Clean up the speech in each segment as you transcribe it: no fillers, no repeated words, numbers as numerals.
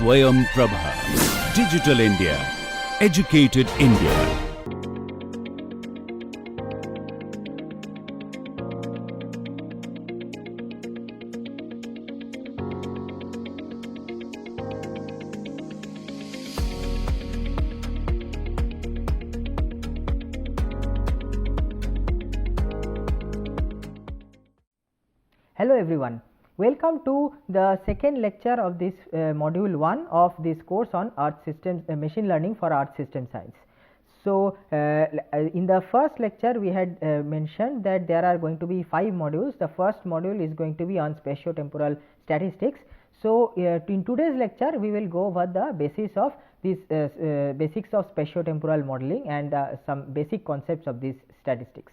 Swayam Prabha. Digital India. Educated India. Hello everyone, welcome to the second lecture of this module 1 of this course on Earth Systems Machine Learning for Earth System Science. So, in the first lecture we had mentioned that there are going to be 5 modules. The first module is going to be on spatio-temporal statistics. So, in today's lecture we will go over the basis of this basics of spatio-temporal modeling and some basic concepts of these statistics.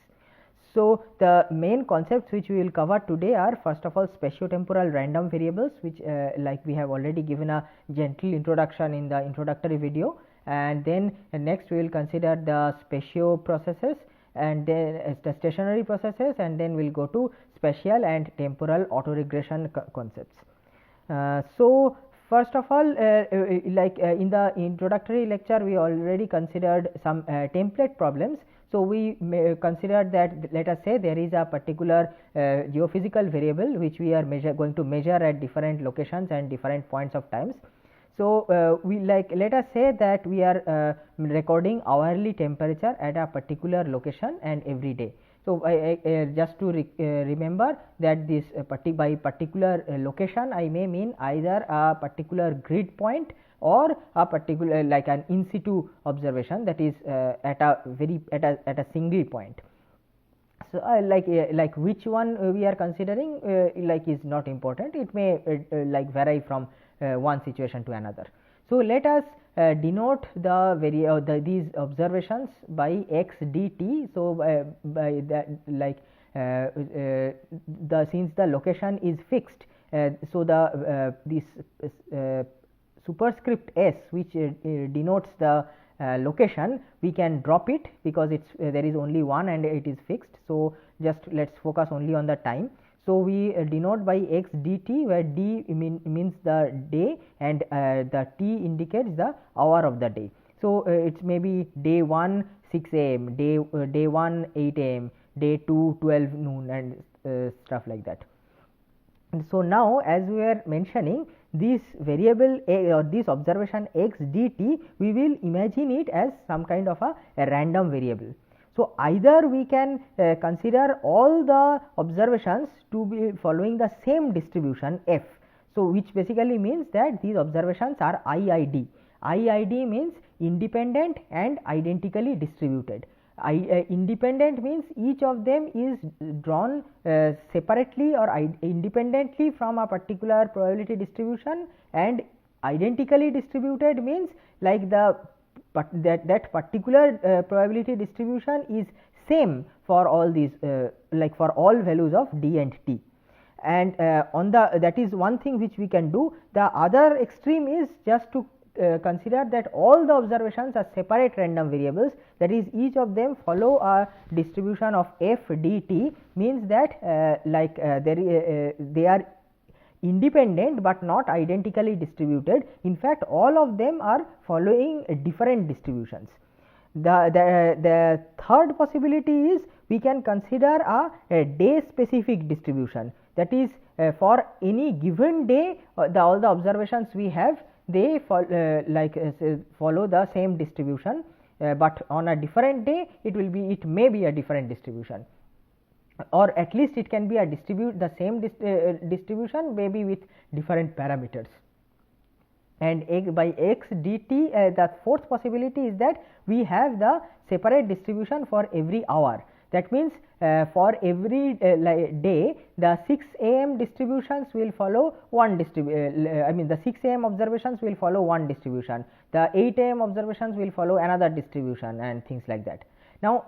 So, the main concepts which we will cover today are, first of all, spatio-temporal random variables, which like we have already given a gentle introduction in the introductory video, and then next we will consider the spatio processes and then the stationary processes, and then we will go to spatial and temporal auto-regression concepts. So, first of all, in the introductory lecture we already considered some template problems. So, we may consider that, let us say there is a particular geophysical variable which we are going to measure at different locations and different points of times. So, let us say that we are recording hourly temperature at a particular location and every day. So, just to remember that this by particular location I may mean either a particular grid point or a particular like an in situ observation, that is at a single point. So, like which one we are considering is not important, it may vary from one situation to another. So, let us denote these observations by x dt. So, by that since the location is fixed, so the this superscript s, which denotes the location, we can drop it because it's there is only one and it is fixed. So, just let us focus only on the time. So, we denote by x dt, where d means the day and the t indicates the hour of the day. So, it may be day 1 6 am, day 1 8 am, day 2 12 noon and stuff like that. And so, now as we are mentioning this variable or this observation x dt, we will imagine it as some kind of a random variable. So, either we can consider all the observations to be following the same distribution f. So, which basically means that these observations are IID. IID means independent and identically distributed. Independent means each of them is drawn separately or independently from a particular probability distribution, and identically distributed means like that particular probability distribution is same for all these like for all values of d and t. And on the that is one thing which we can do. The other extreme is just to consider that all the observations are separate random variables, that is each of them follow a distribution of f dt, means that they are independent but not identically distributed. In fact, all of them are following different distributions. The third possibility is we can consider a day specific distribution, that is for any given day all the observations we have, they follow the same distribution, but on a different day it may be a different distribution, or at least it can be the same distribution, maybe with different parameters. And by x dt, the fourth possibility is that we have the separate distribution for every hour. That means for every day the 6 am distributions will follow one the 6 am observations will follow one distribution, the 8 am observations will follow another distribution, and things like that. Now,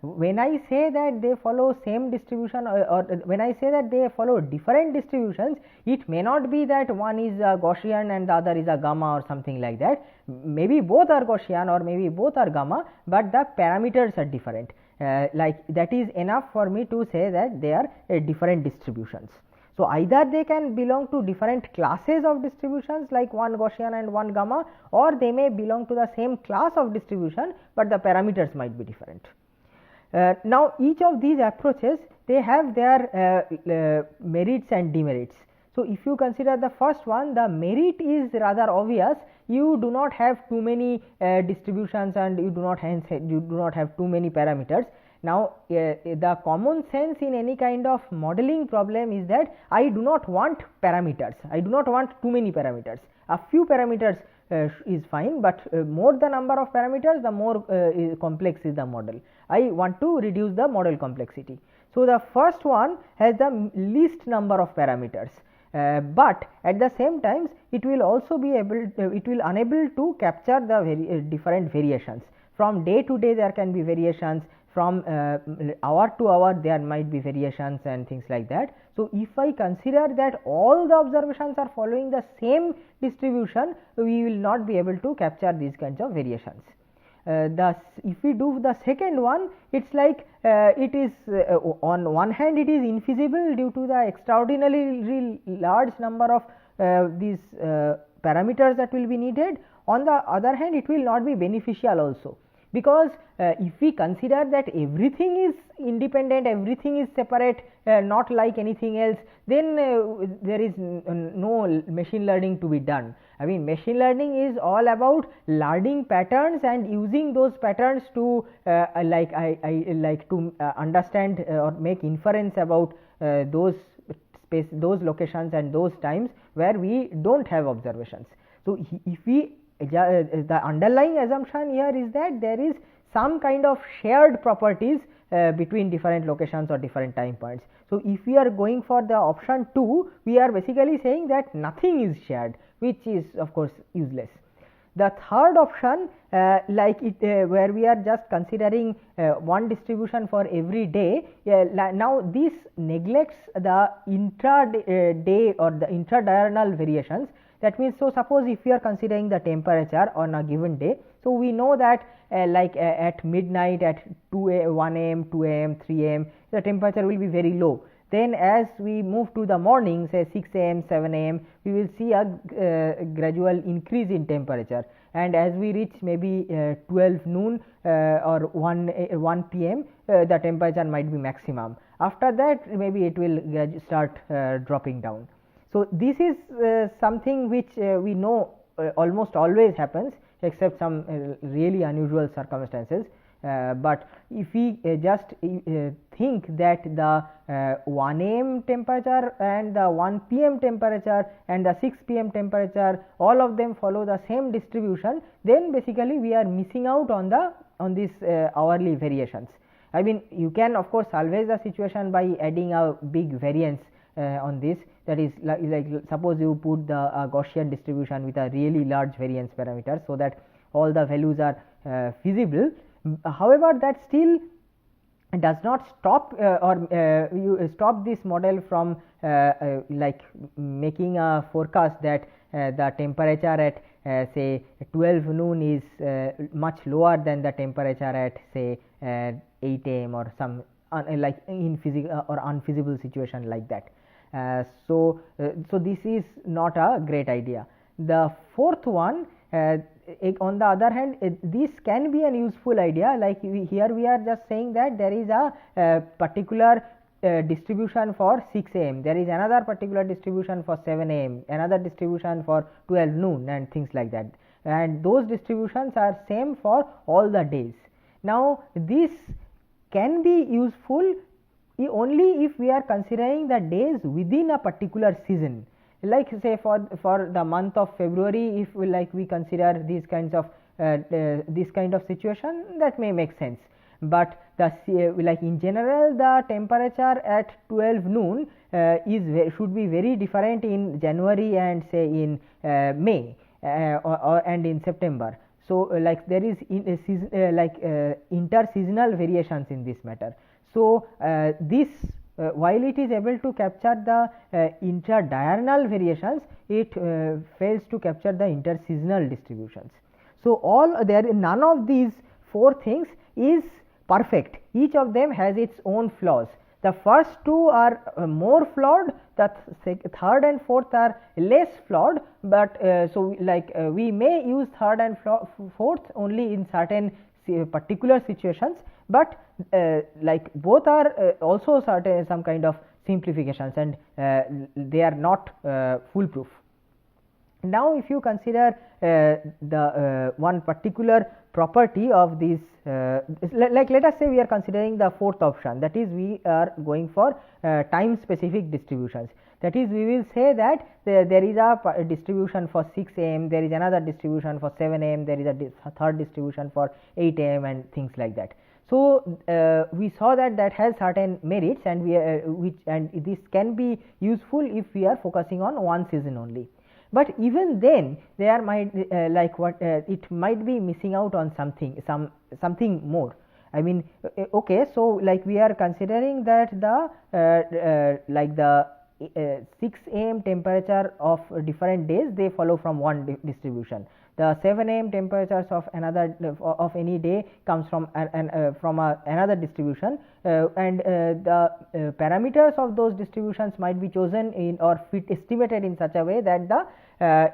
when I say that they follow same distribution or when I say that they follow different distributions, it may not be that one is a Gaussian and the other is a gamma or something like that. Maybe both are Gaussian or maybe both are gamma, but the parameters are different. Like that is enough for me to say that they are different distributions. So either they can belong to different classes of distributions like one Gaussian and one gamma, or they may belong to the same class of distribution, but the parameters might be different. Now each of these approaches, they have their merits and demerits. So if you consider the first one, the merit is rather obvious. You do not have too many distributions, and you do not have too many parameters. Now the common sense in any kind of modeling problem is that I do not want parameters, I do not want too many parameters. A few parameters is fine, but more the number of parameters, the more complex is the model. I want to reduce the model complexity. So the first one has the least number of parameters, but at the same time it will also be unable to capture the different variations. From day to day there can be variations, from hour to hour there might be variations and things like that. So if I consider that all the observations are following the same distribution, we will not be able to capture these kinds of variations. Thus if we do the second one, it is like it is on one hand it is infeasible due to the extraordinarily large number of these parameters that will be needed. On the other hand, it will not be beneficial also, because if we consider that everything is independent, everything is separate, not like anything else, then there is no machine learning to be done. I mean, machine learning is all about learning patterns and using those patterns to understand or make inference about those locations and those times where we don't have observations. So if we the underlying assumption here is that there is some kind of shared properties between different locations or different time points. So if we are going for the option 2, we are basically saying that nothing is shared, which is of course useless. The third option, where we are just considering one distribution for every day, now this neglects the intra-day or the intra-diurnal variations. That means, so suppose if we are considering the temperature on a given day, so we know that at midnight, at 1 am, 2 am, 3 am, the temperature will be very low. Then as we move to the morning, say 6 am, 7 am, we will see a gradual increase in temperature, and as we reach maybe 12 noon or 1 pm, the temperature might be maximum. After that, maybe it will start dropping down. So this is something which we know almost always happens, except some really unusual circumstances. But if we just think that the 1 am temperature and the 1 pm temperature and the 6 pm temperature, all of them follow the same distribution, then basically we are missing out on these hourly variations. I mean, you can of course salvage the situation by adding a big variance on this. That is like suppose you put the Gaussian distribution with a really large variance parameter, so that all the values are feasible. However, that still does not stop you stop this model from making a forecast that the temperature at say 12 noon is much lower than the temperature at say 8 am or some infeasible or unfeasible situation like that. So this is not a great idea. The fourth one, on the other hand, this can be an useful idea. Like here we are just saying that there is a particular distribution for 6 am, there is another particular distribution for 7 am, another distribution for 12 noon and things like that, and those distributions are same for all the days. Now this can be useful only if we are considering the days within a particular season. Like say for the month of February, if we consider these kinds of this kind of situation, that may make sense. But in general, the temperature at 12 noon should be very different in January and say in May and in September. So there is inter-seasonal variations in this matter. So this while it is able to capture the intra-diurnal variations, it fails to capture the inter-seasonal distributions. So none of these four things is perfect. Each of them has its own flaws. The first two are more flawed, the third and fourth are less flawed, but so like we may use third and fourth only in certain particular situations, but like both are also certain some kind of simplifications, and they are not foolproof. Now, if you consider the one particular property of these, like let us say we are considering the fourth option, that is we are going for time specific distributions. That is, we will say that there is a distribution for 6 am, there is another distribution for 7 am, there is a third distribution for 8 am and things like that. So, we saw that that has certain merits, and we and this can be useful if we are focusing on one season only. But even then there might like what it might be missing out on something more. I mean, okay, so like we are considering that the like the 6 am temperature of different days, they follow from one distribution. The 7 am temperatures of another of any day comes from another distribution, and the parameters of those distributions might be chosen in or estimated in such a way that the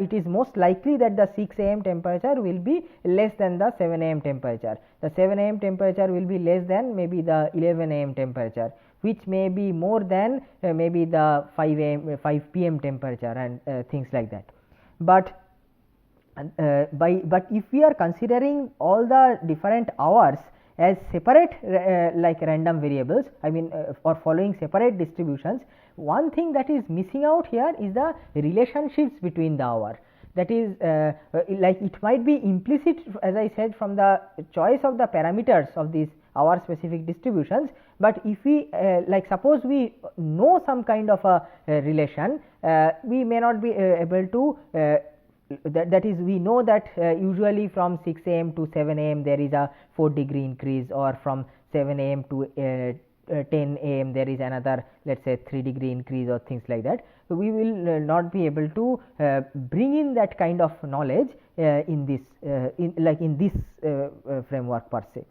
it is most likely that the 6 am temperature will be less than the 7 am temperature. The 7 am temperature will be less than maybe the 11 am temperature, which may be more than maybe the 5 pm temperature and things like that. But but if we are considering all the different hours as separate like random variables, I mean or following separate distributions, one thing that is missing out here is the relationships between the hour. That is like it might be implicit, as I said, from the choice of the parameters of these hour specific distributions, but if we like suppose we know some kind of a relation, we may not be able to that is, we know that usually from 6 am to 7 am there is a 4-degree increase, or from 7 am to 10 am there is another, let us say, 3-degree increase or things like that. So, we will not be able to bring in that kind of knowledge in this in this framework per se.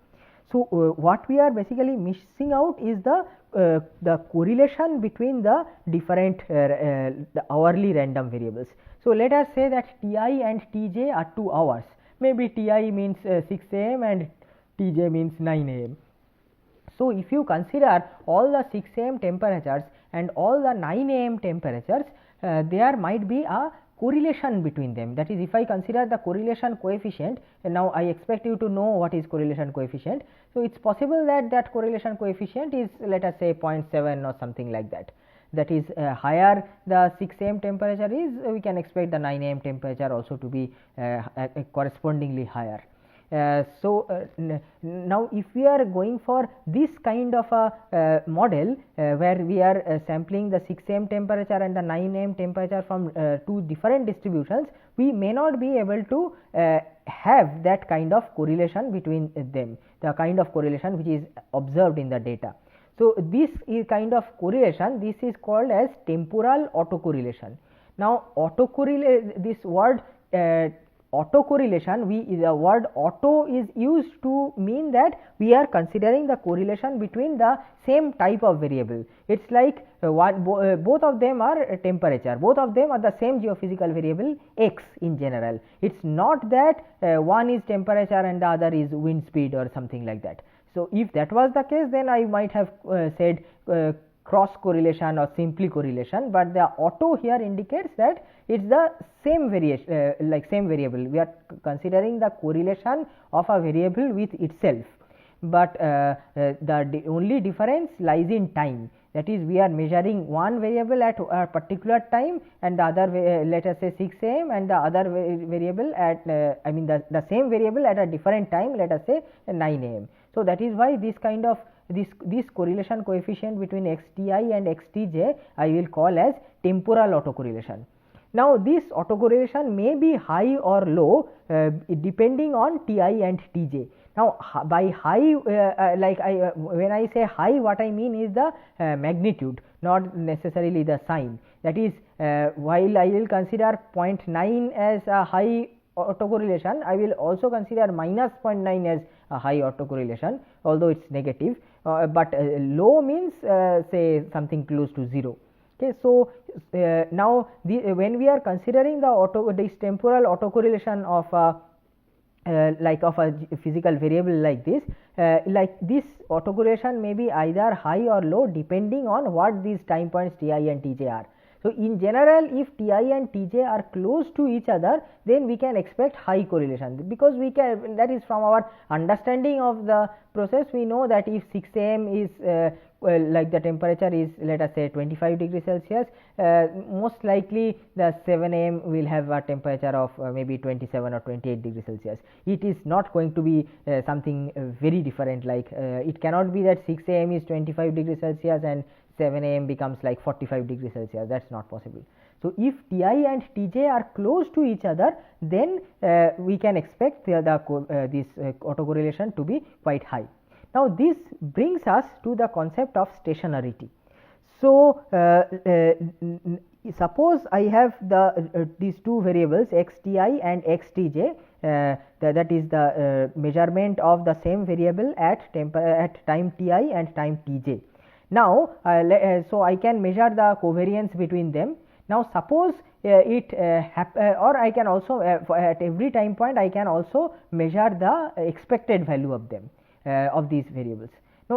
So, what we are basically missing out is the correlation between the different the hourly random variables. So, let us say that Ti and Tj are 2 hours, maybe Ti means 6 am and Tj means 9 am. So, if you consider all the 6 am temperatures and all the 9 am temperatures, there might be a correlation between them. That is, if I consider the correlation coefficient, and now I expect you to know what is correlation coefficient. So, it is possible that that correlation coefficient is, let us say, 0.7 or something like that. That is, higher the 6 am temperature is, we can expect the 9 am temperature also to be correspondingly higher. So, now if we are going for this kind of a model where we are sampling the 6 am temperature and the 9 am temperature from two different distributions, we may not be able to have that kind of correlation between them, the kind of correlation which is observed in the data. So, this is kind of correlation, this is called as temporal autocorrelation. Now, this word autocorrelation, the word auto is used to mean that we are considering the correlation between the same type of variable. It is like both of them are temperature, both of them are the same geophysical variable x in general. It is not that one is temperature and the other is wind speed or something like that. So, if that was the case, then I might have said cross correlation or simply correlation, but the auto here indicates that it is the same variation like same variable. We are considering the correlation of a variable with itself, but the only difference lies in time. That is, we are measuring one variable at a particular time and the other let us say 6 am, and the other variable at I mean the same variable at a different time, let us say 9 am. So, that is why this kind of this correlation coefficient between xti and xtj I will call as temporal autocorrelation. Now, this autocorrelation may be high or low depending on Ti and Tj. Now, by high when I say high, what I mean is the magnitude, not necessarily the sign. That is, while I will consider 0.9 as a high autocorrelation, I will also consider minus 0.9 as a high autocorrelation, although it is negative, but low means say something close to 0. Okay, so now when we are considering this temporal autocorrelation of like of a physical variable like this autocorrelation may be either high or low depending on what these time points ti and tj are. So in general, if ti and tj are close to each other, then we can expect high correlation, because we can, that is from our understanding of the process, we know that if 6 am is like the temperature is, let us say, 25 degree Celsius, most likely the 7 am will have a temperature of maybe 27 or 28 degree Celsius. It is not going to be something very different, like it cannot be that 6 am is 25 degree Celsius and 7 am becomes like 45 degree Celsius, that is not possible. So if ti and tj are close to each other, then we can expect this autocorrelation to be quite high. Now this brings us to the concept of stationarity. So suppose I have these two variables xti and xtj, that is the measurement of the same variable at time ti and time tj. Now so I can measure the covariance between them. Now suppose or I can also at every time point I can also measure the expected value of them, of these variables.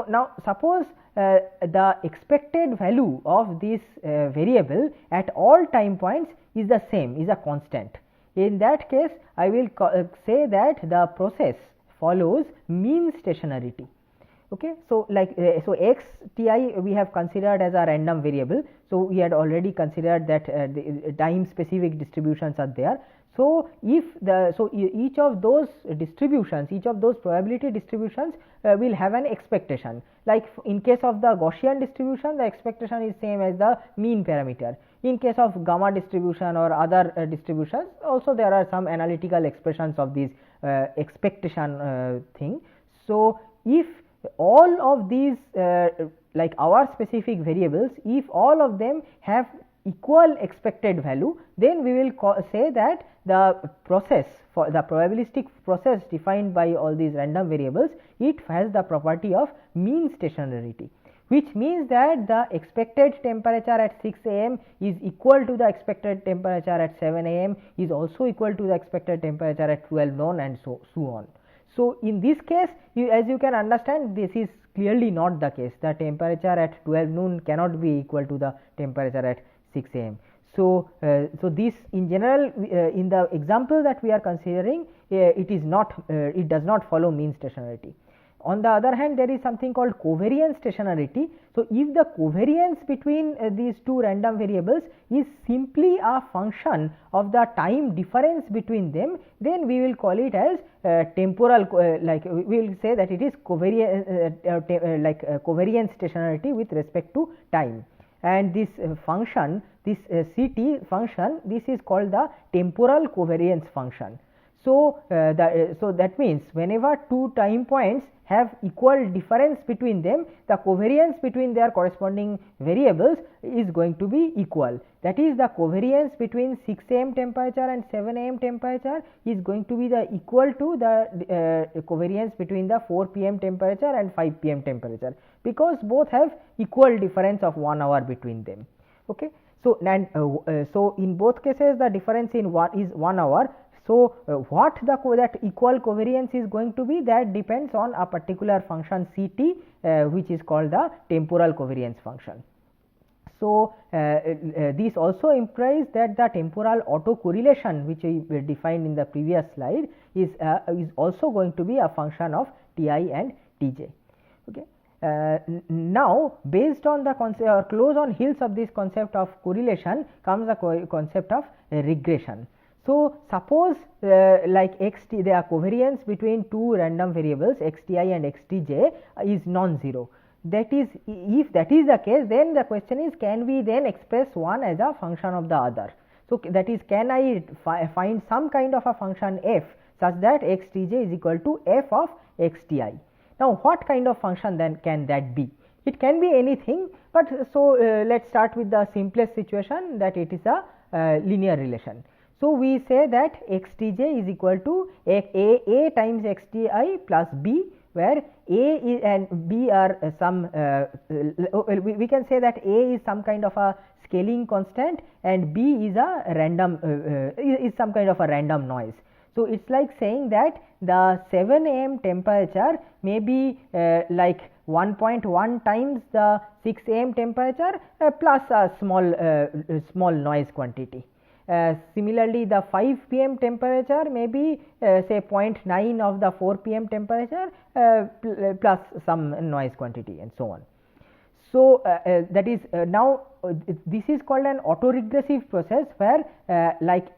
Now suppose the expected value of this variable at all time points is the same, is a constant. In that case, I will say that the process follows mean stationarity. Okay, so like so x ti we have considered as a random variable. So we had already considered that the time specific distributions are there. So if each of those distributions, each of those probability distributions will have an expectation. Like in case of the Gaussian distribution, the expectation is same as the mean parameter. In case of gamma distribution or other distributions, also there are some analytical expressions of this expectation thing. So if all of these like our specific variables, if all of them have equal expected value, then we will say that the process, for the probabilistic process defined by all these random variables, it has the property of mean stationarity, which means that the expected temperature at 6 am is equal to the expected temperature at 7 am, is also equal to the expected temperature at 12 noon, and so on. So in this case, as you can understand, this is clearly not the case. The temperature at 12 noon cannot be equal to the temperature at 6 am. So this in general, in the example that we are considering, it does not follow mean stationarity. On the other hand, there is something called covariance stationarity. So if the covariance between these two random variables is simply a function of the time difference between them, then we will call it as temporal, like we will say that it is covariance stationarity with respect to time. And this function, this Ct function, this is called the temporal covariance function. So that means whenever two time points have equal difference between them, the covariance between their corresponding variables is going to be equal. That is, the covariance between 6 am temperature and 7 am temperature is going to be equal to the covariance between the 4 pm temperature and 5 pm temperature, because both have equal difference of 1 hour between them. Okay. So so in both cases the difference is 1 hour. So what that equal covariance is going to be, that depends on a particular function Ct, which is called the temporal covariance function. So this also implies that the temporal autocorrelation, which we defined in the previous slide, is also going to be a function of Ti and Tj. Okay. Now based on the concept, or close on heels of this concept of correlation, comes the concept of regression. So suppose like xt, the covariance between two random variables xti and xtj is non-zero. That is, if that is the case, then the question is, can we then express one as a function of the other? So that is, can I find some kind of a function f such that xtj is equal to f of xti? Now what kind of function then can that be? It can be anything, but so let's start with the simplest situation, that it is a linear relation. So, we say that xtj is equal to a times xti plus b, where a is and b are some we can say that a is some kind of a scaling constant and b is a random is some kind of a random noise. So, it is like saying that the 7 am temperature may be like 1.1 times the 6 am temperature plus a small noise quantity. Similarly, the 5 pm temperature may be say 0.9 of the 4 pm temperature plus some noise quantity and so on. So, that is now this is called an auto-regressive process, where like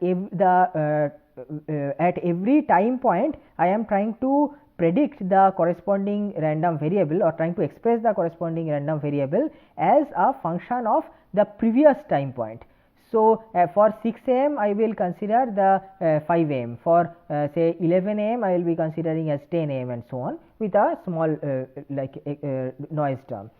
at every time point I am trying to predict the corresponding random variable or trying to express the corresponding random variable as a function of the previous time point. So, for 6 am I will consider the 5 am, for say 11 am I will be considering as 10 am and so on, with a small like noise term.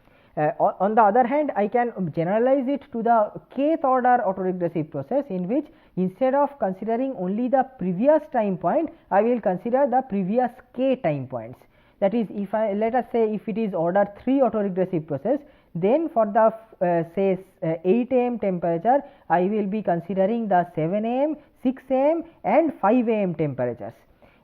On the other hand, I can generalize it to the kth order autoregressive process, in which instead of considering only the previous time point, I will consider the previous k time points. That is, if I let us say if it is order 3 autoregressive process, then for the say 8 am temperature I will be considering the 7 am, 6 am and 5 am temperatures.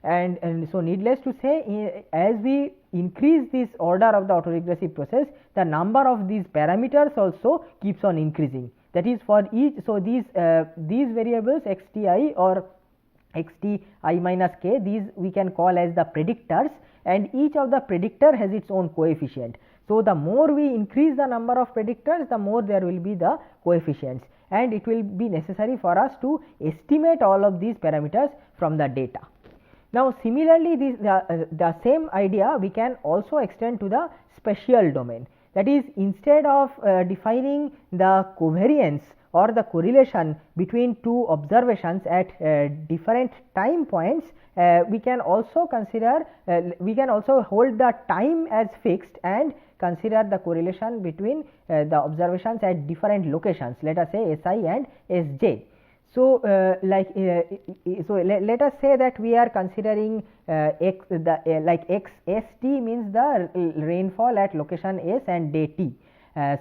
And so, needless to say, as we increase this order of the autoregressive process, the number of these parameters also keeps on increasing. That is, for each, so these variables xti or xti minus k, these we can call as the predictors, and each of the predictor has its own coefficient. So, the more we increase the number of predictors, the more there will be the coefficients, and it will be necessary for us to estimate all of these parameters from the data. Now, similarly, the same idea we can also extend to the spatial domain. That is, instead of defining the covariance or the correlation between two observations at different time points, we can also consider we can also hold the time as fixed and consider the correlation between the observations at different locations, let us say Si and Sj. So, so let us say that we are considering like xst means the rainfall at location S and day t.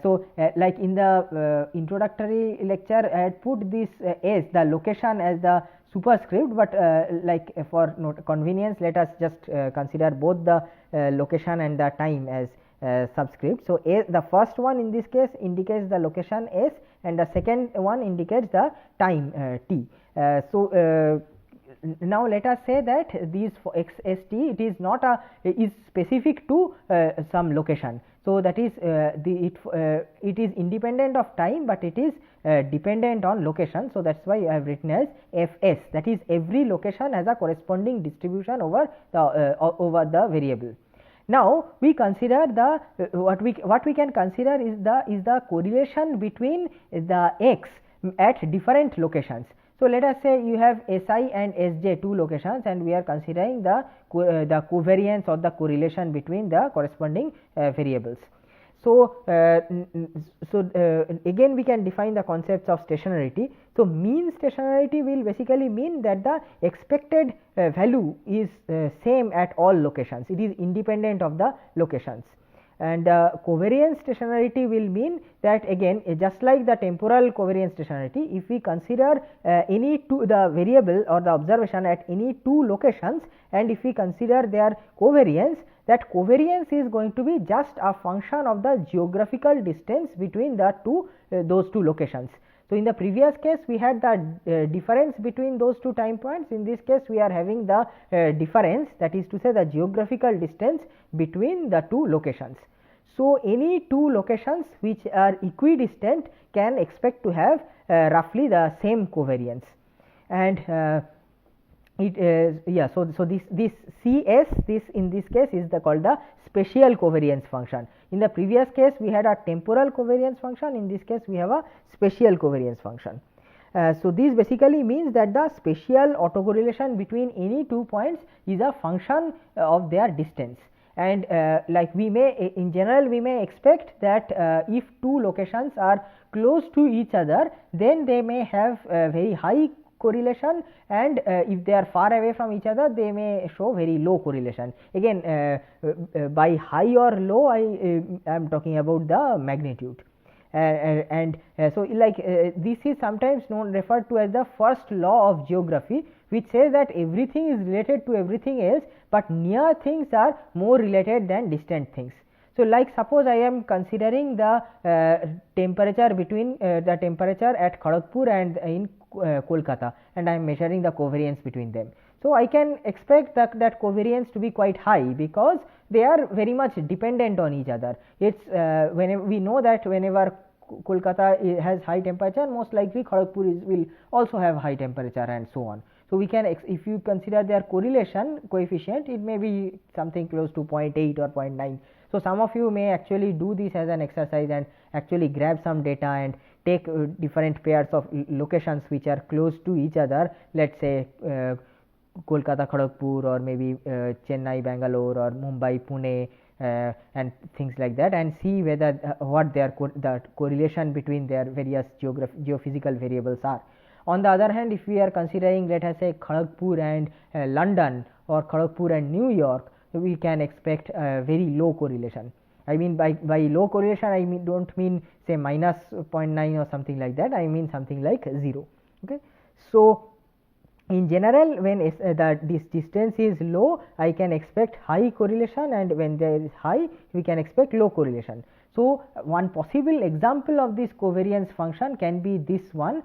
So, like in the introductory lecture I had put this S, the location, as the superscript, but like for convenience let us just consider both the location and the time as subscript. So, the first one in this case indicates the location S and the second one indicates the time t. So, now let us say that these for xst, it is not a is specific to some location. So, that is it is independent of time, but it is dependent on location. So, that is why I have written as fs, that is every location has a corresponding distribution over the variable. Now, we consider the what we can consider is the correlation between the x at different locations. So, let us say you have Si and Sj, two locations, and we are considering the covariance or the correlation between the corresponding variables. So, again we can define the concepts of stationarity. So, mean stationarity will basically mean that the expected value is same at all locations, it is independent of the locations. And covariance stationarity will mean that, again just like the temporal covariance stationarity, if we consider any two the variable or the observation at any two locations, and if we consider their covariance, that covariance is going to be just a function of the geographical distance between the those two locations. So, in the previous case we had the difference between those two time points. In this case we are having the difference, that is to say the geographical distance between the two locations. So, any two locations which are equidistant can expect to have roughly the same covariance, and it is so this Cs, this in this case is called the spatial covariance function. In the previous case we had a temporal covariance function, in this case we have a spatial covariance function. So, this basically means that the spatial autocorrelation between any 2 points is a function of their distance, and like we may in general we may expect that if two locations are close to each other, then they may have very high correlation, and if they are far away from each other they may show very low correlation. Again, by high or low I am talking about the magnitude. So like this is sometimes referred to as the first law of geography, which says that everything is related to everything else, but near things are more related than distant things. So like suppose I am considering the temperature between the temperature at Kharagpur and in Kolkata, and I am measuring the covariance between them. So I can expect that covariance to be quite high, because they are very much dependent on each other. It's whenever we know that whenever Kolkata has high temperature, most likely Kharagpur will also have high temperature, and so on. So we can, if you consider their correlation coefficient, it may be something close to 0.8 or 0.9. So some of you may actually do this as an exercise and actually grab some data and take different pairs of locations which are close to each other, let's say Kolkata Kharagpur, or maybe Chennai Bangalore, or Mumbai Pune, and things like that, and see whether what their the correlation between their various geophysical variables are. On the other hand, if we are considering, let us say, Kharagpur and London, or Kharagpur and New York, we can expect a very low correlation. I mean by low correlation I don't mean say minus 0.9 or something like that, I mean something like 0. Okay. So in general, when this distance is low, I can expect high correlation, and when there is high, we can expect low correlation. So one possible example of this covariance function can be this one,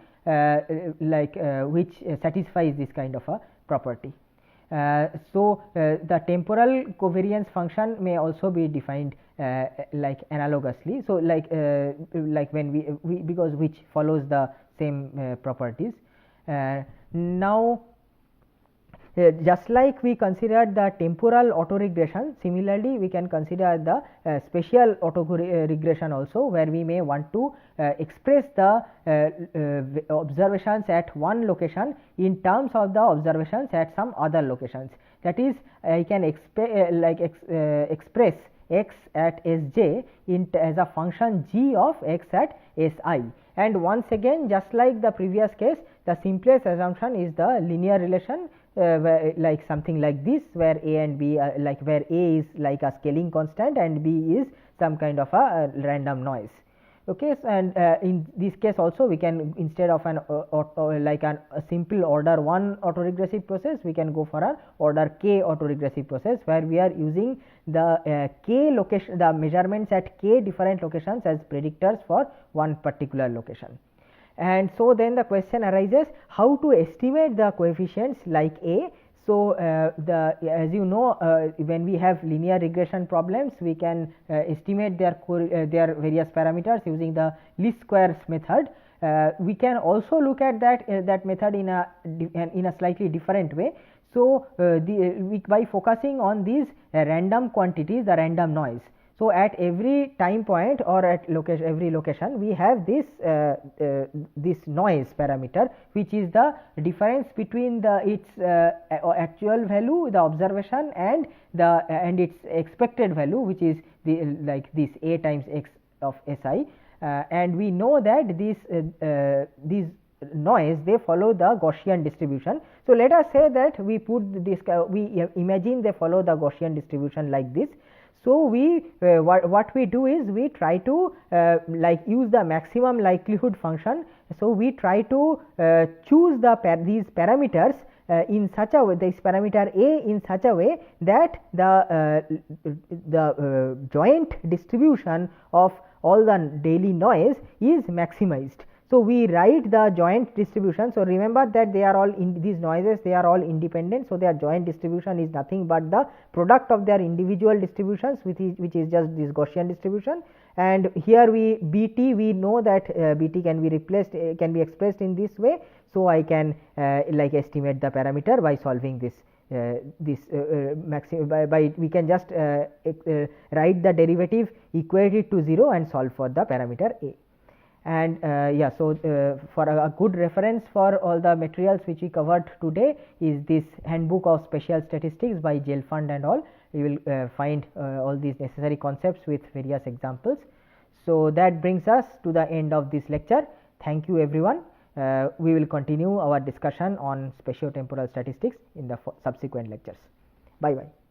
which satisfies this kind of a property. So the temporal covariance function may also be defined like analogously. So like when we because which follows the same properties. Now just like we considered the temporal auto-regression, similarly we can consider the spatial auto-regression also, where we may want to express the observations at one location in terms of the observations at some other locations. That is, I can express x at Sj as a function g of x at Si. And once again, just like the previous case, the simplest assumption is the linear relation, like something like this, where a and b where a is like a scaling constant and b is some kind of a random noise. Okay, so and in this case also we can, instead of an a simple order 1 autoregressive process, we can go for an order k autoregressive process, where we are using the k location, the measurements at k different locations as predictors for one particular location. And so then the question arises, how to estimate the coefficients like a. So as you know, when we have linear regression problems, we can estimate their various parameters using the least squares method. We can also look at that method in a slightly different way. So by focusing on these random quantities, the random noise. So at every time point or at every location, we have this this noise parameter, which is the difference between its actual value, the observation, and its expected value, which is like this a times x of Si. And we know that these noise, they follow the Gaussian distribution. So let us say that we put this, we imagine they follow the Gaussian distribution like this. So we what we do is we try to use the maximum likelihood function. So we try to choose these parameters in such a way, this parameter a in such a way that the joint distribution of all the daily noise is maximized. So we write the joint distribution. So remember that they are all these noises, they are all independent. So their joint distribution is nothing but the product of their individual distributions, which is just this Gaussian distribution. And here Bt, we know that Bt can be expressed in this way. So I can estimate the parameter by solving this. We can just write the derivative, equate it to 0, and solve for the parameter a. And so for a good reference for all the materials which we covered today is this Handbook of Spatial Statistics by Gelfand and all. You will find all these necessary concepts with various examples. So that brings us to the end of this lecture. Thank you everyone. we will continue our discussion on spatio-temporal statistics in the subsequent lectures. Bye bye.